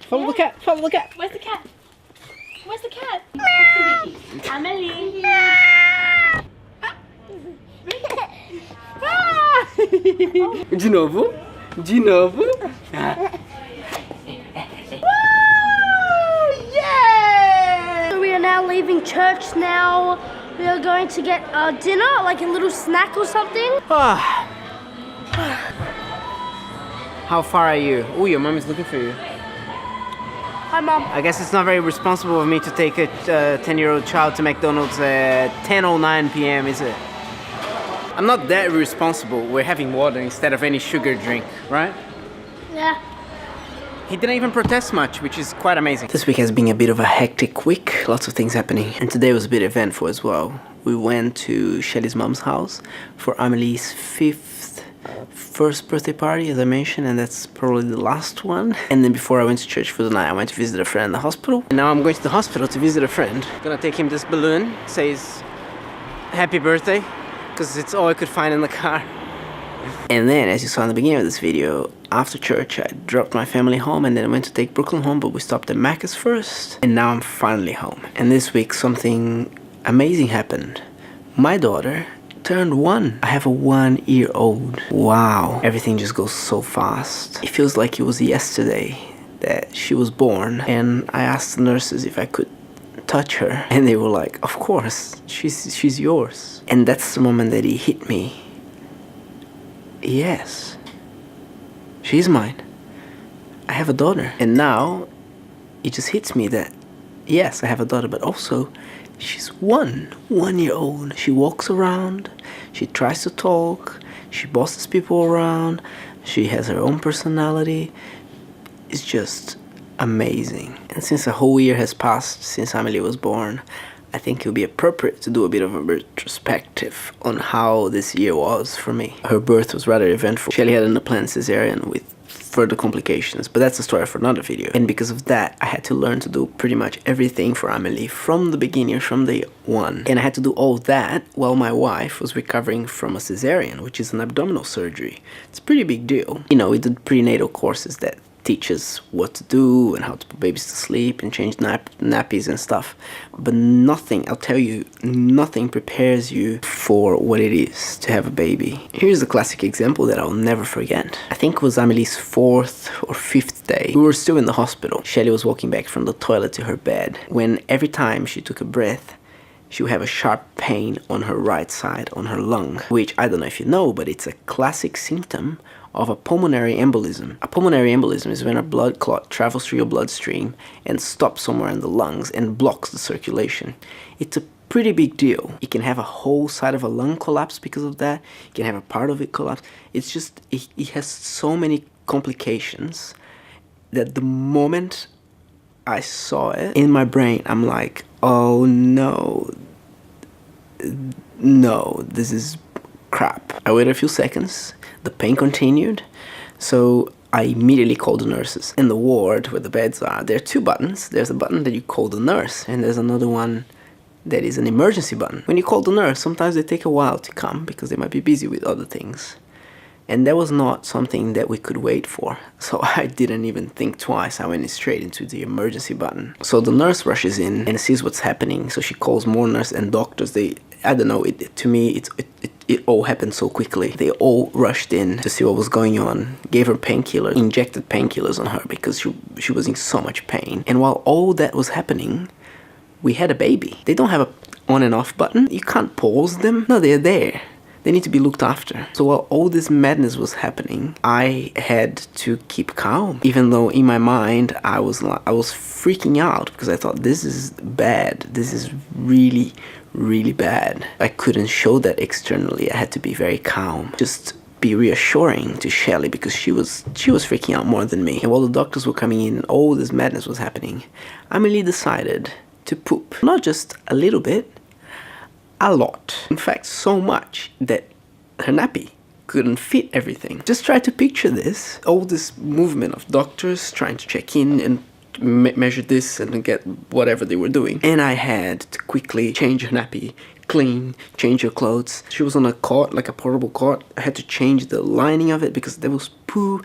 Follow the cat. Follow the cat. Where's the cat? Where's the cat? Amelie. De novo. De novo. Yeah! So we are now leaving church now. We are going to get dinner, like a little snack or something. How far are you? Oh, your mom is looking for you. Hi, Mom. I guess it's not very responsible of me to take a 10-year-old child to McDonald's at 10:09 p.m., is it? I'm not that irresponsible. We're having water instead of any sugar drink, right? Yeah. He didn't even protest much, which is quite amazing. This week has been a bit of a hectic week, lots of things happening. And today was a bit eventful as well. We went to Shelly's mom's house for Amelie's first birthday party, as I mentioned, and that's probably the last one. And then before I went to church for the night, I went to visit a friend in the hospital. And now I'm going to the hospital to visit a friend. I'm gonna take him this balloon, says happy birthday, because it's all I could find in the car. And then, as you saw in the beginning of this video, after church, I dropped my family home and then went to take Brooklyn home, but we stopped at Macca's first. And now I'm finally home. And this week, something amazing happened. My daughter turned 1. I have a 1-year-old. Wow. Everything just goes so fast. It feels like it was yesterday that she was born. And I asked the nurses if I could touch her. And they were like, of course, she's yours. And that's the moment that it hit me. Yes, she's mine. I have a daughter. And now it just hits me that, yes, I have a daughter, but also she's 1-year-old. She walks around, she tries to talk, she bosses people around, she has her own personality. It's just amazing. And since a whole year has passed since Amelie was born, I think it would be appropriate to do a bit of a retrospective on how this year was for me. Her birth was rather eventful. Shelly had an unplanned cesarean with further complications, but that's a story for another video. And because of that, I had to learn to do pretty much everything for Amelie from the beginning, from day one. And I had to do all that while my wife was recovering from a cesarean, which is an abdominal surgery. It's a pretty big deal. You know, we did prenatal courses that teaches what to do and how to put babies to sleep and change nappies and stuff. But nothing, I'll tell you, nothing prepares you for what it is to have a baby. Here's a classic example that I'll never forget. I think it was Amelie's 4th or 5th day. We were still in the hospital. Shelly was walking back from the toilet to her bed when every time she took a breath, she would have a sharp pain on her right side, on her lung, which I don't know if you know, but it's a classic symptom of a pulmonary embolism. A pulmonary embolism is when a blood clot travels through your bloodstream and stops somewhere in the lungs and blocks the circulation. It's a pretty big deal. You can have a whole side of a lung collapse because of that. You can have a part of it collapse. It's just, it has so many complications that the moment I saw it in my brain, I'm like, oh no, this is crap. I waited a few seconds. The pain continued, so I immediately called the nurses. In the ward where the beds are, there are 2 buttons. There's a button that you call the nurse, and there's another one that is an emergency button. When you call the nurse, sometimes they take a while to come because they might be busy with other things. And that was not something that we could wait for. So I didn't even think twice. I went straight into the emergency button. So the nurse rushes in and sees what's happening. So she calls more nurses and doctors. I don't know, to me, it all happened so quickly. They all rushed in to see what was going on, gave her painkillers, injected painkillers on her because she was in so much pain. And while all that was happening, we had a baby. They don't have a on and off button. You can't pause them. No, they're there. They need to be looked after. So while all this madness was happening, I had to keep calm. Even though in my mind, I was freaking out because I thought, this is bad. This is really, really bad. I couldn't show that externally. I had to be very calm. Just be reassuring to Shelly because she was freaking out more than me. And while the doctors were coming in and all this madness was happening, Amelie decided to poop. Not just a little bit, a lot. In fact, so much that her nappy couldn't fit everything. Just try to picture this. All this movement of doctors trying to check in and measure this and get whatever they were doing. And I had to quickly change her nappy, clean, change her clothes. She was on a cot, like a portable cot. I had to change the lining of it because there was poo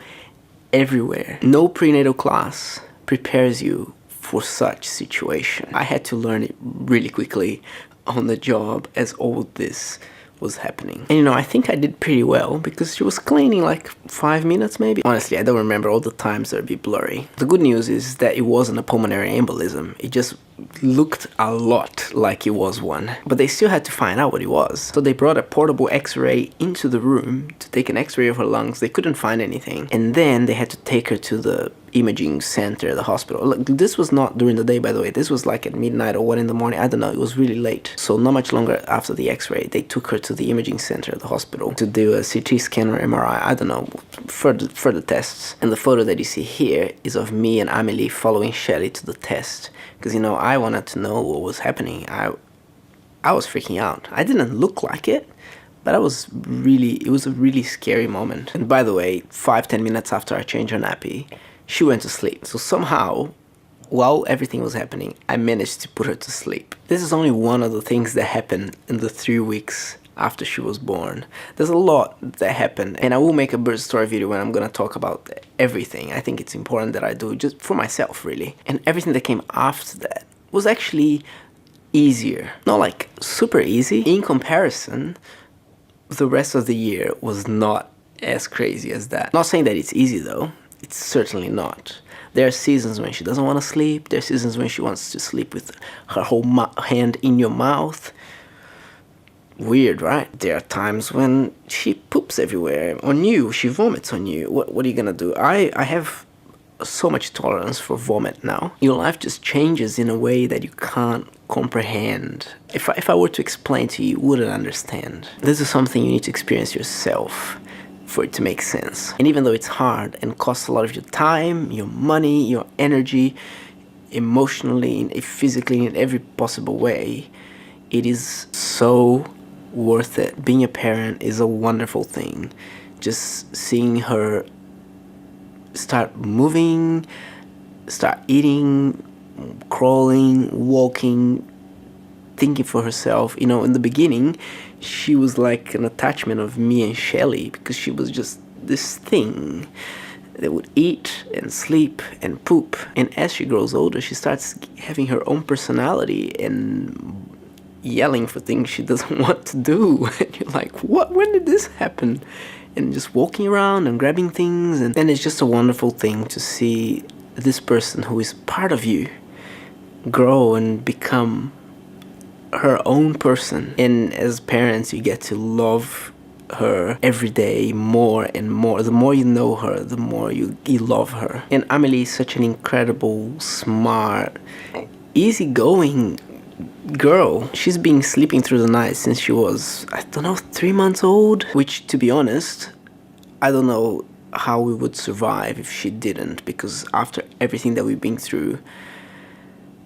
everywhere. No prenatal class prepares you for such situation. I had to learn it really quickly on the job as all this was happening. And I think I did pretty well because she was cleaning like 5 minutes maybe. Honestly, I don't remember all the times, they'd be blurry. The good news is that it wasn't a pulmonary embolism. It just looked a lot like it was one. But they still had to find out what it was. So they brought a portable x-ray into the room to take an x-ray of her lungs. They couldn't find anything. And then they had to take her to the imaging center at the hospital. Look, this was not during the day, by the way. This was like at midnight or 1 in the morning. I don't know. It was really late. So not much longer after the x-ray, they took her to the imaging center at the hospital to do a CT scan or MRI. I don't know, further tests. And the photo that you see here is of me and Amelie following Shelly to the test. Because, I wanted to know what was happening. I was freaking out. I didn't look like it, but it was a really scary moment. And by the way, 5-10 minutes after I changed her nappy, she went to sleep. So somehow, while everything was happening, I managed to put her to sleep. This is only one of the things that happened in the 3 weeks after she was born. There's a lot that happened, and I will make a birth story video when I'm gonna talk about everything. I think it's important that I do just for myself, really. And everything that came after that was actually easier. Not like super easy. In comparison, the rest of the year was not as crazy as that. Not saying that it's easy though. It's certainly not. There are seasons when she doesn't want to sleep. There are seasons when she wants to sleep with her whole hand in your mouth. Weird, right? There are times when she poops everywhere on you. She vomits on you. What are you gonna do? I have so much tolerance for vomit now. Your life just changes in a way that you can't comprehend. If I were to explain to you, you wouldn't understand. This is something you need to experience yourself for it to make sense. And even though it's hard and costs a lot of your time, your money, your energy, emotionally, physically, in every possible way, it is so worth it. Being a parent is a wonderful thing. Just seeing her start moving, start eating, crawling, walking, thinking for herself. In the beginning, she was like an attachment of me and Shelly because she was just this thing that would eat and sleep and poop. And as she grows older, she starts having her own personality and yelling for things she doesn't want to do. And you're like, what? When did this happen? And just walking around and grabbing things. And then it's just a wonderful thing to see this person who is part of you grow and become her own person. And as parents, you get to love her every day more and more. The more you know her, the more you love her. And Amelie is such an incredible, smart, easygoing girl. She's been sleeping through the night since she was, 3 months old. Which, to be honest, I don't know how we would survive if she didn't. Because after everything that we've been through,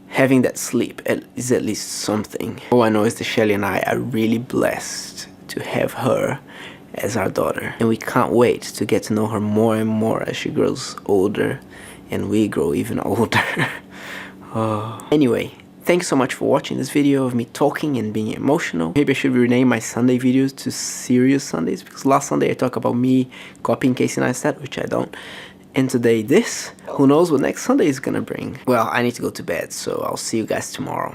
having that sleep is at least something. All I know is that Shelly and I are really blessed to have her as our daughter. And we can't wait to get to know her more and more as she grows older and we grow even older. Anyway, thanks so much for watching this video of me talking and being emotional. Maybe I should rename my Sunday videos to Serious Sundays, because last Sunday I talked about me copying Casey Neistat, which I don't. And today this. Who knows what next Sunday is gonna bring. Well, I need to go to bed, so I'll see you guys tomorrow.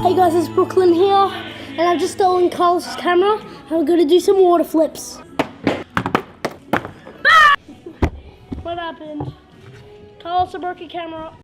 Hey guys, it's Brooklyn here, and I've just stolen Carlos's camera. I'm gonna do some water flips. What happened? Carlos broke your camera.